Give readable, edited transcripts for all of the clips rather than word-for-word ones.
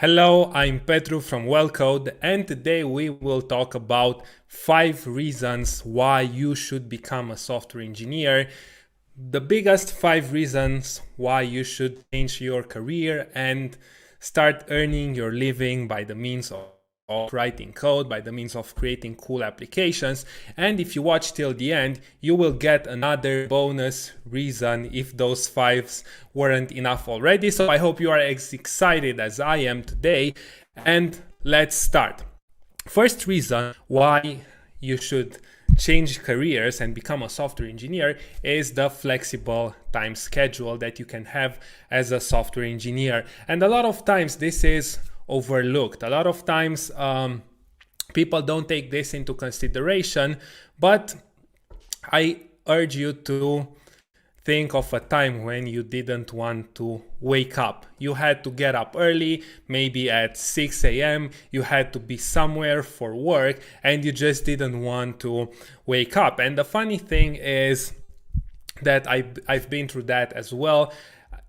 Hello, I'm Petru from Wellcode, and today we will talk about 5 reasons why you should become a software engineer. The biggest 5 reasons why you should change your career and start earning your living by the means of writing code, by the means of creating cool applications. And if you watch till the end, you will get another bonus reason if those 5s weren't enough already. So I hope you are as excited as I am today, and let's start. First reason why you should change careers and become a software engineer is the flexible time schedule that you can have as a software engineer. And a lot of times this is overlooked. A lot of times people don't take this into consideration, but I urge you to think of a time when you didn't want to wake up. You had to get up early, maybe at 6 a.m. You had to be somewhere for work and you just didn't want to wake up. And the funny thing is that I've been through that as well.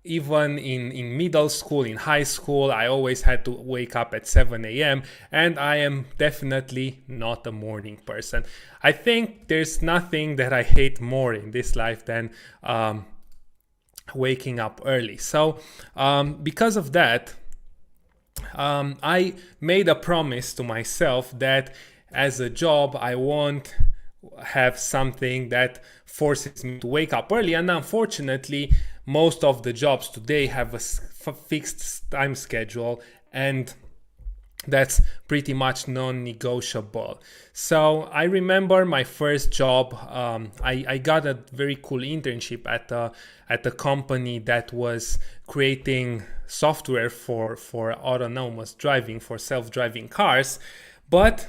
Even in middle school, in high school, I always had to wake up at 7 a.m. and I am definitely not a morning person. I think there's nothing that I hate more in this life than waking up early. So because of that, I made a promise to myself that as a job, I won't have something that forces me to wake up early. And unfortunately, most of the jobs today have a fixed time schedule, and that's pretty much non-negotiable. So I remember my first job. I got a very cool internship at a company that was creating software for autonomous driving, for self-driving cars, but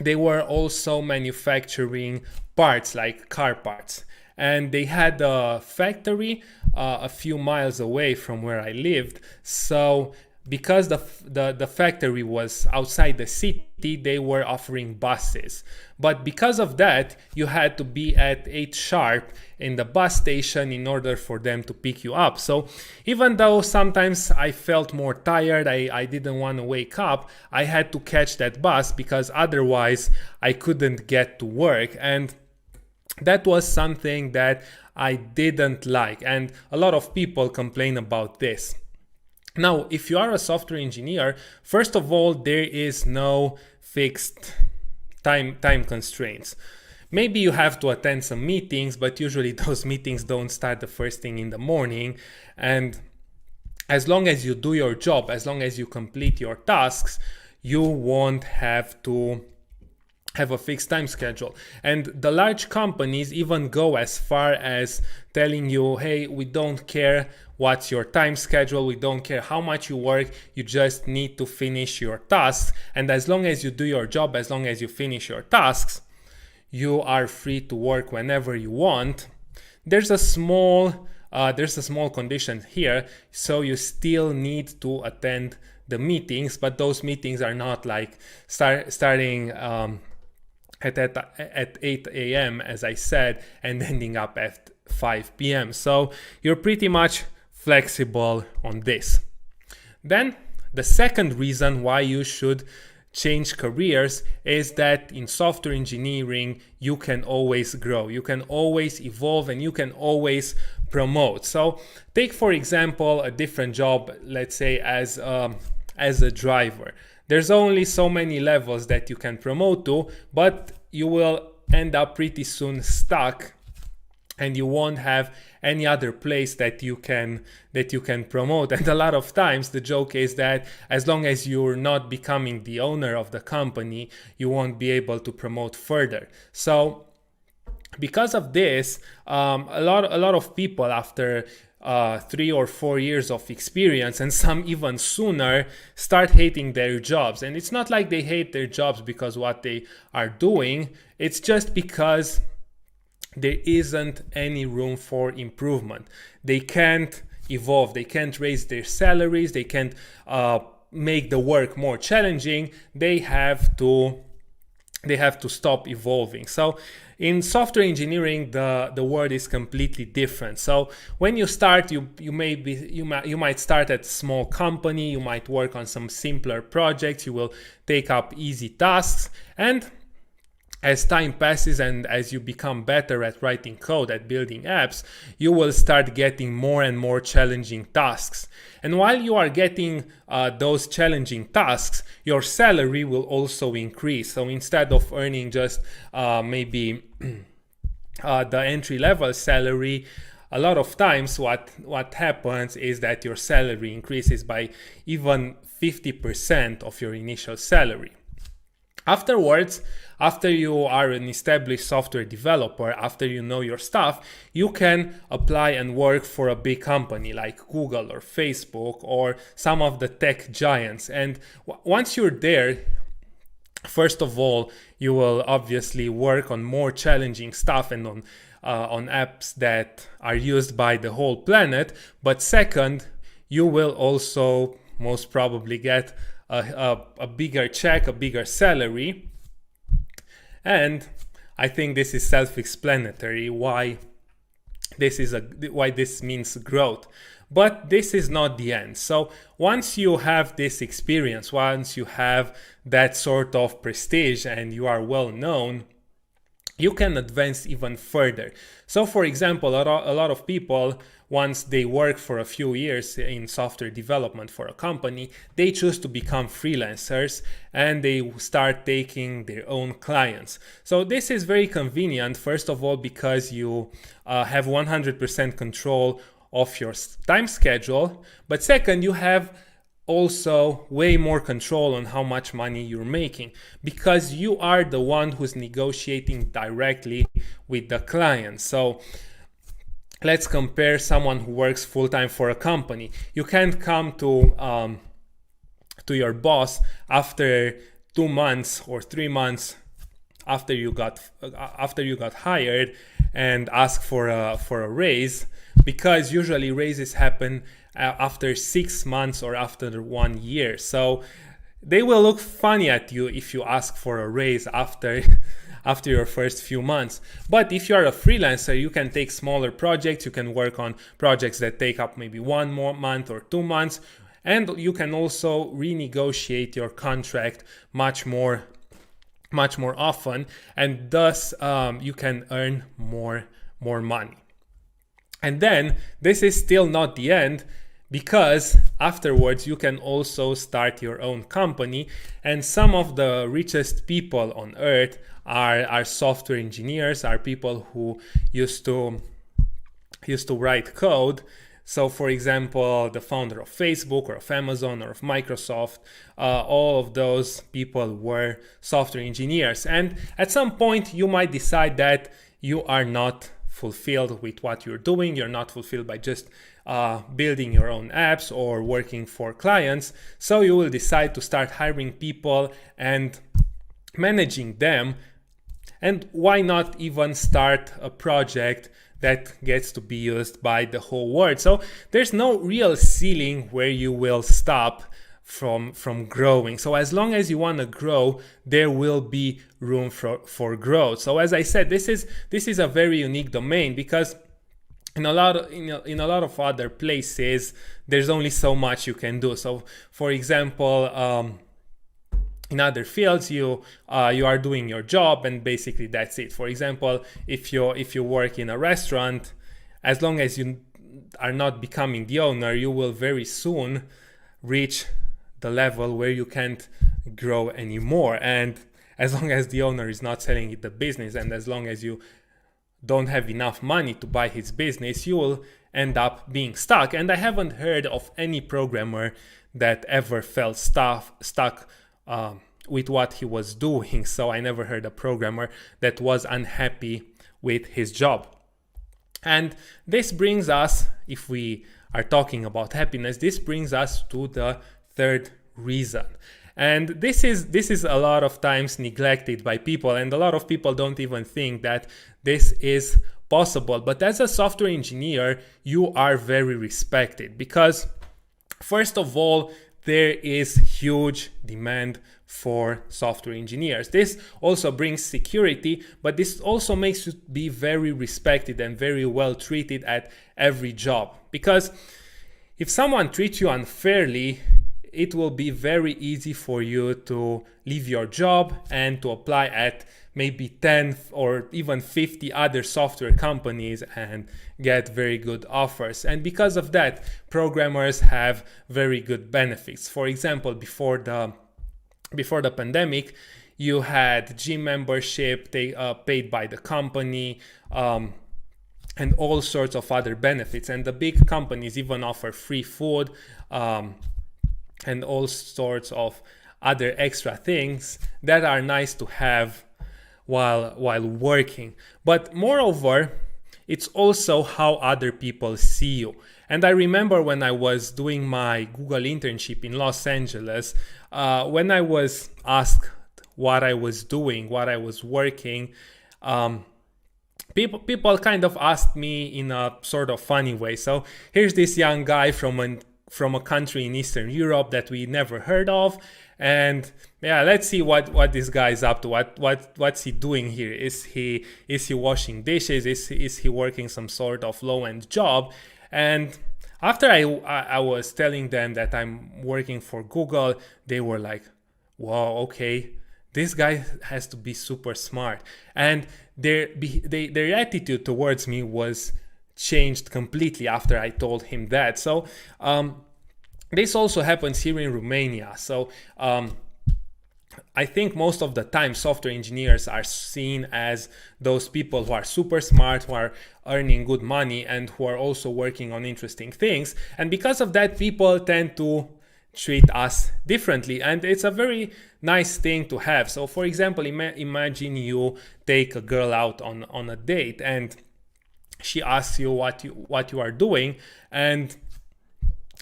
they were also manufacturing parts like car parts. And they had a factory a few miles away from where I lived. So because the factory was outside the city, they were offering buses. But because of that, you had to be at 8 sharp in the bus station in order for them to pick you up. So even though sometimes I felt more tired, I didn't want to wake up, I had to catch that bus because otherwise I couldn't get to work. And that was something that I didn't like, and a lot of people complain about this. Now, if you are a software engineer, first of all, there is no fixed time constraints. Maybe you have to attend some meetings, but usually those meetings don't start the first thing in the morning. And as long as you do your job, as long as you complete your tasks, you won't have to have a fixed time schedule. And the large companies even go as far as telling you, hey, we don't care what's your time schedule, we don't care how much you work, you just need to finish your tasks. And as long as you do your job, as long as you finish your tasks, you are free to work whenever you want. There's a small condition here, so you still need to attend the meetings, but those meetings are not like starting at 8 a.m. as I said, and ending up at 5 p.m. So you're pretty much flexible on this. Then the second reason why you should change careers is that in software engineering you can always grow, you can always evolve, and you can always promote. So take for example a different job, let's say as a driver. There's only so many levels that you can promote to, but you will end up pretty soon stuck and you won't have any other place that you can promote. And a lot of times the joke is that as long as you're not becoming the owner of the company, you won't be able to promote further. So because of this, a lot of people after 3 or 4 years of experience, and some even sooner, start hating their jobs. And it's not like they hate their jobs because what they are doing, it's just because there isn't any room for improvement. They can't evolve, they can't raise their salaries, they can't make the work more challenging. They have to stop evolving. So In software engineering, the world is completely different. So when you start, you might start at a small company, you might work on some simpler projects, you will take up easy tasks, and as time passes and as you become better at writing code, at building apps, you will start getting more and more challenging tasks. And while you are getting those challenging tasks, your salary will also increase. So instead of earning just maybe the entry-level salary, a lot of times what happens is that your salary increases by even 50% of your initial salary. Afterwards, after you are an established software developer, after you know your stuff, you can apply and work for a big company like Google or Facebook or some of the tech giants. And once you're there, first of all, you will obviously work on more challenging stuff and on apps that are used by the whole planet. But second, you will also most probably get a bigger check, a bigger salary. And I think this is self-explanatory why this means growth. But this is not the end. So once you have this experience, once you have that sort of prestige and you are well known, you can advance even further. So for example, a lot of people, once they work for a few years in software development for a company, they choose to become freelancers and they start taking their own clients. So this is very convenient, first of all, because you have 100% control of your time schedule. But second, you have also way more control on how much money you're making, because you are the one who's negotiating directly with the client. So let's compare someone who works full-time for a company. You can't come to your boss after 2 months or 3 months after you got hired and ask for a raise, because usually raises happen after 6 months or after 1 year. So they will look funny at you if you ask for a raise after your first few months. But if you are a freelancer, you can take smaller projects, you can work on projects that take up maybe 1 more month or 2 months, and you can also renegotiate your contract much more often, and thus you can earn more money. And then this is still not the end, because afterwards you can also start your own company, and some of the richest people on earth are software engineers, are people who used to write code. So for example, the founder of Facebook or of Amazon or of Microsoft, all of those people were software engineers. And at some point you might decide that you are not fulfilled with what you're doing. You're not fulfilled by just building your own apps or working for clients. So you will decide to start hiring people and managing them. And why not even start a project that gets to be used by the whole world? So there's no real ceiling where you will stop from growing. So as long as you want to grow, there will be room for growth. So as I said, this is a very unique domain, because in a lot of other places there's only so much you can do. So for example, in other fields, you are doing your job and basically that's it. For example, if you work in a restaurant, as long as you are not becoming the owner, you will very soon reach the level where you can't grow anymore. And as long as the owner is not selling the business, and as long as you don't have enough money to buy his business, you will end up being stuck. And I haven't heard of any programmer that ever felt stuck with what he was doing. So I never heard a programmer that was unhappy with his job. And this brings us, if we are talking about happiness, this brings us to the third reason. And this is a lot of times neglected by people, and a lot of people don't even think that this is possible. But as a software engineer, you are very respected, because first of all, there is huge demand for software engineers. This also brings security, but this also makes you be very respected and very well treated at every job. Because if someone treats you unfairly, it will be very easy for you to leave your job and to apply at maybe 10 or even 50 other software companies and get very good offers. And because of that, programmers have very good benefits. For example, before the pandemic, you had gym membership paid by the company, and all sorts of other benefits. And the big companies even offer free food, and all sorts of other extra things that are nice to have while working. But moreover, it's also how other people see you. And I remember when I was doing my Google internship in Los Angeles, when I was asked what I was doing, what I was working, people kind of asked me in a sort of funny way. So here's this young guy from a country in Eastern Europe that we never heard of, and yeah, let's see what this guy is up to. What's he doing here? Is he washing dishes? Is he working some sort of low-end job? And after I was telling them that I'm working for Google, they were like, "Wow, okay, this guy has to be super smart." And their attitude towards me was changed completely after I told him that. So this also happens here in Romania. So I think most of the time software engineers are seen as those people who are super smart, who are earning good money, and who are also working on interesting things. And because of that, people tend to treat us differently, and it's a very nice thing to have. So for example, imagine you take a girl out on a date, and she asks you what you are doing, and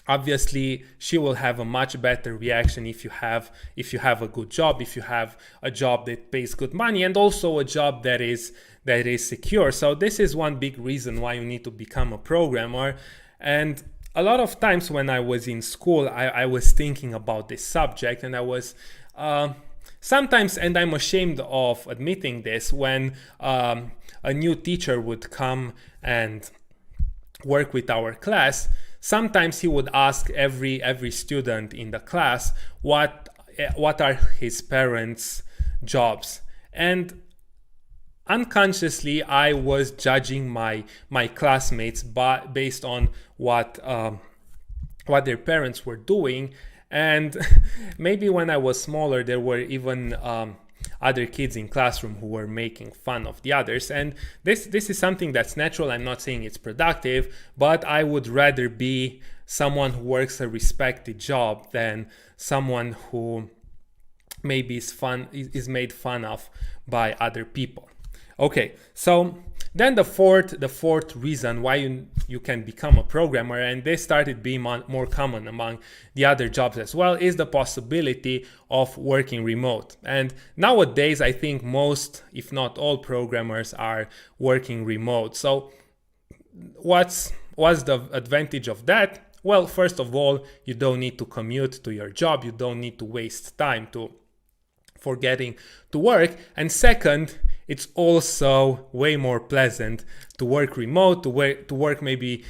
obviously she will have a much better reaction if you have a good job, if you have a job that pays good money, and also a job that is secure. So this is one big reason why you need to become a programmer. And a lot of times when I was in school, I was thinking about this subject, and I was sometimes, and I'm ashamed of admitting this, when a new teacher would come and work with our class, sometimes he would ask every student in the class what are his parents' jobs. And unconsciously I was judging my classmates based on what their parents were doing. And maybe when I was smaller, there were even other kids in classroom who were making fun of the others. And this is something that's natural. I'm not saying it's productive, but I would rather be someone who works a respected job than someone who maybe is made fun of by other people. Okay, so then the fourth reason why you can become a programmer, and this started being more common among the other jobs as well, is the possibility of working remote. And nowadays, I think most, if not all, programmers are working remote. So what's the advantage of that? Well, first of all, you don't need to commute to your job. You don't need to waste time for getting to work. And second, it's also way more pleasant to work remote, to work maybe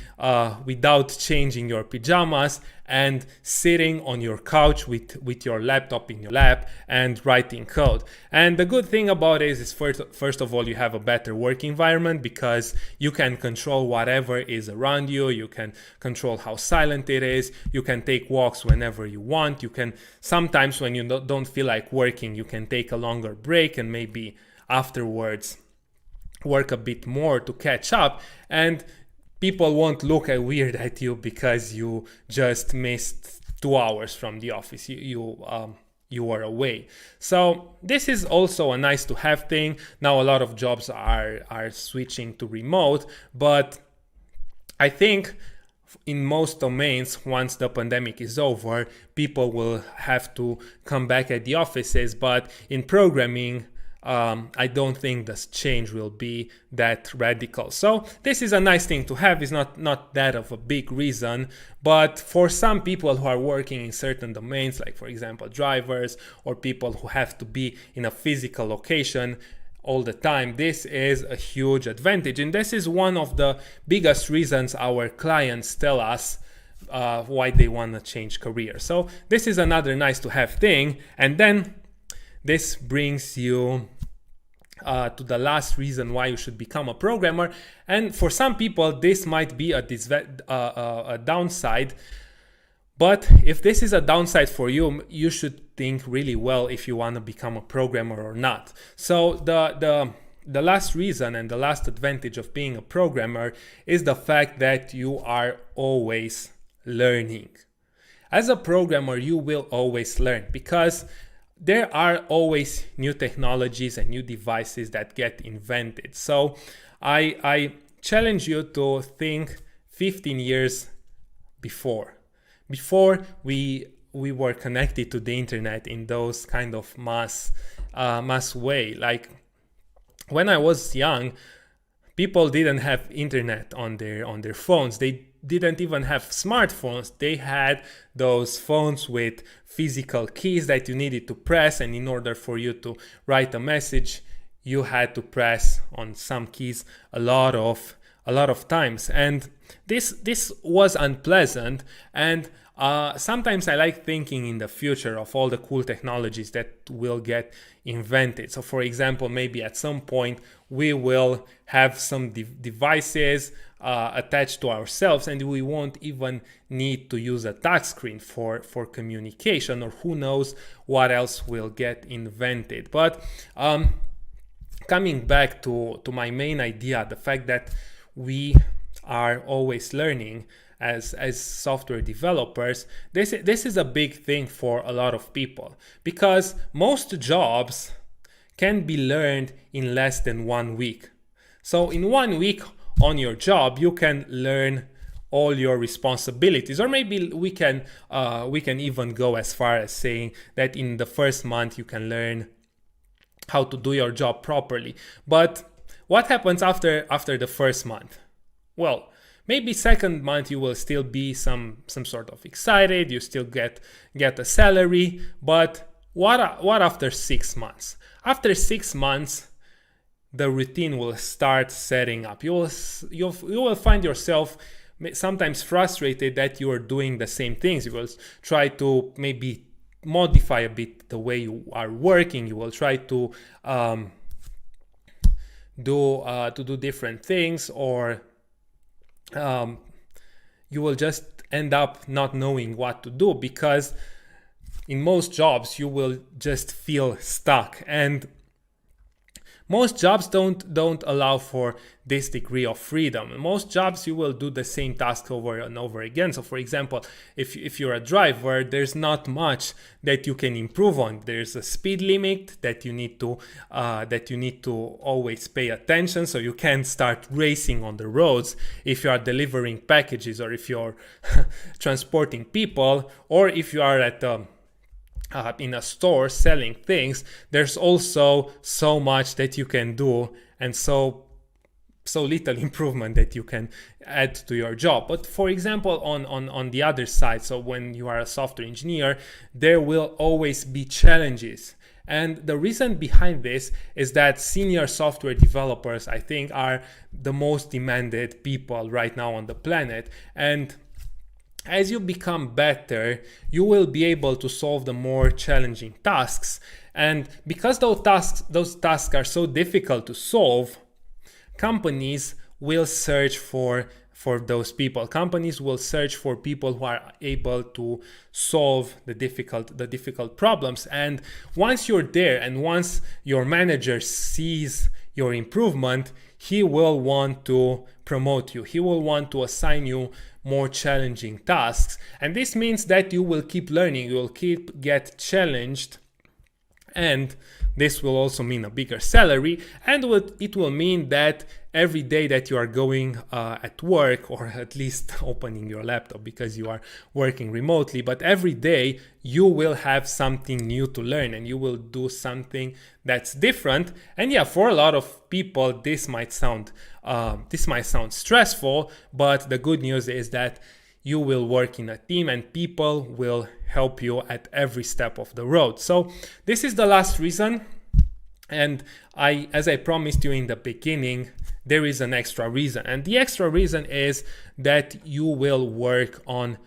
without changing your pajamas and sitting on your couch with your laptop in your lap and writing code. And the good thing about it is first of all, you have a better work environment because you can control whatever is around you. You can control how silent it is. You can take walks whenever you want. You can, sometimes when you don't feel like working, you can take a longer break and maybe afterwards work a bit more to catch up, and people won't look weird at you because you just missed 2 hours from the office. You were away. So this is also a nice to have thing. Now a lot of jobs are switching to remote, but I think in most domains, once the pandemic is over, people will have to come back at the offices. But in programming, I don't think this change will be that radical. So this is a nice thing to have. It's not that of a big reason, but for some people who are working in certain domains, like for example drivers or people who have to be in a physical location all the time, this is a huge advantage. And this is one of the biggest reasons our clients tell us why they want to change career. So this is another nice to have thing. And then this brings you to the last reason why you should become a programmer. And for some people, this might be a downside. But if this is a downside for you, you should think really well if you want to become a programmer or not. So the last reason and the last advantage of being a programmer is the fact that you are always learning. As a programmer, you will always learn because there are always new technologies and new devices that get invented. So I challenge you to think 15 years before we were connected to the internet in those kind of mass way. Like when I was young, people didn't have internet on their phones. They didn't even have smartphones. They had those phones with physical keys that you needed to press, and in order for you to write a message, you had to press on some keys a lot of times. And this was unpleasant. And sometimes I like thinking in the future of all the cool technologies that will get invented. So for example, maybe at some point we will have some devices attached to ourselves, and we won't even need to use a touch screen for communication, or who knows what else will get invented. But coming back to my main idea, the fact that we are always learning as software developers, this is a big thing for a lot of people, because most jobs can be learned in less than 1 week. So in 1 week on your job, you can learn all your responsibilities, or maybe we can even go as far as saying that in the first month you can learn how to do your job properly. But what happens after the first month? Well, maybe second month you will still be some sort of excited, you still get a salary, but what after 6 months? After 6 months, the routine will start setting up. You will find yourself sometimes frustrated that you are doing the same things. You will try to maybe modify a bit the way you are working. You will try to do different things, or you will just end up not knowing what to do, because in most jobs you will just feel stuck. And most jobs don't allow for this degree of freedom. In most jobs you will do the same task over and over again. So for example, if you're a driver, there's not much that you can improve on. There's a speed limit that you need to always pay attention, so you can't start racing on the roads if you are delivering packages, or if you're transporting people, or if you are at in a store selling things. There's also so much that you can do, and so little improvement that you can add to your job. But for example, on the other side, so when you are a software engineer, there will always be challenges. And the reason behind this is that senior software developers, I think, are the most demanded people right now on the planet. And as you become better, you will be able to solve the more challenging tasks. And because those tasks are so difficult to solve, companies will search for those people. Companies will search for people who are able to solve the difficult problems. And once you're there, and once your manager sees your improvement, he will want to promote you. He will want to assign you more challenging tasks. And this means that you will keep learning, you will get challenged And this will also mean a bigger salary, and it will mean that every day that you are going at work, or at least opening your laptop because you are working remotely, but every day you will have something new to learn and you will do something that's different. And yeah, for a lot of people this might sound stressful, but the good news is that you will work in a team and people will help you at every step of the road. So this is the last reason. And as I promised you in the beginning, there is an extra reason. And the extra reason is that you will work on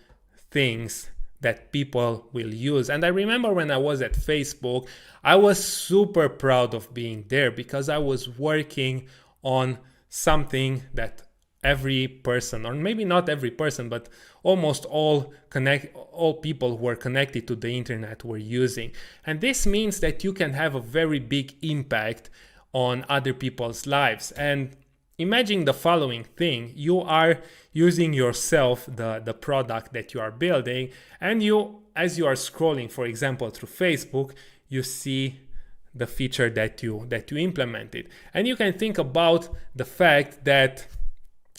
things that people will use. And I remember when I was at Facebook, I was super proud of being there because I was working on something that every person, or maybe not every person, but almost all people who are connected to the internet were using. And this means that you can have a very big impact on other people's lives. And imagine the following thing: you are using yourself, the product that you are building, and as you are scrolling, for example, through Facebook, you see the feature that you implemented. And you can think about the fact that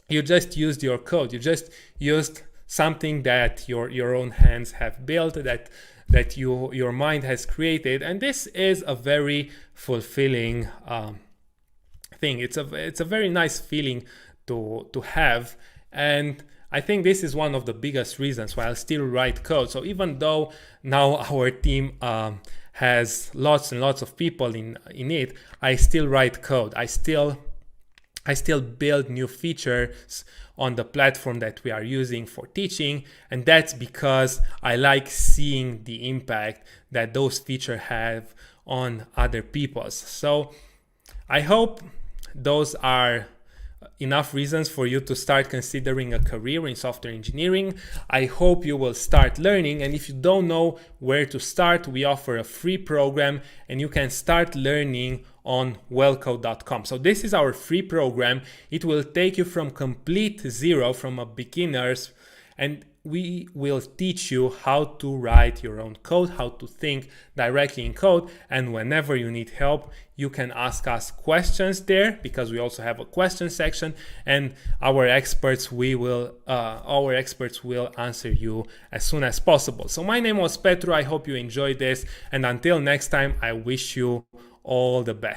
you just used your code. You just used something that your own hands have built, that your mind has created, and this is a very fulfilling thing. It's a very nice feeling to have, and I think this is one of the biggest reasons why I still write code. So even though now our team has lots and lots of people in it, I still write code. I still build new features on the platform that we are using for teaching, and that's because I like seeing the impact that those features have on other people. So I hope those are enough reasons for you to start considering a career in software engineering. I hope you will start learning, and if you don't know where to start, we offer a free program and you can start learning on wellcode.com. So this is our free program. It will take you from complete zero, from a beginner's, and we will teach you how to write your own code, how to think directly in code. And whenever you need help, you can ask us questions there, because we also have a question section, and our experts will answer you as soon as possible. So my name was Petru. I hope you enjoyed this, and until next time, I wish you all the best.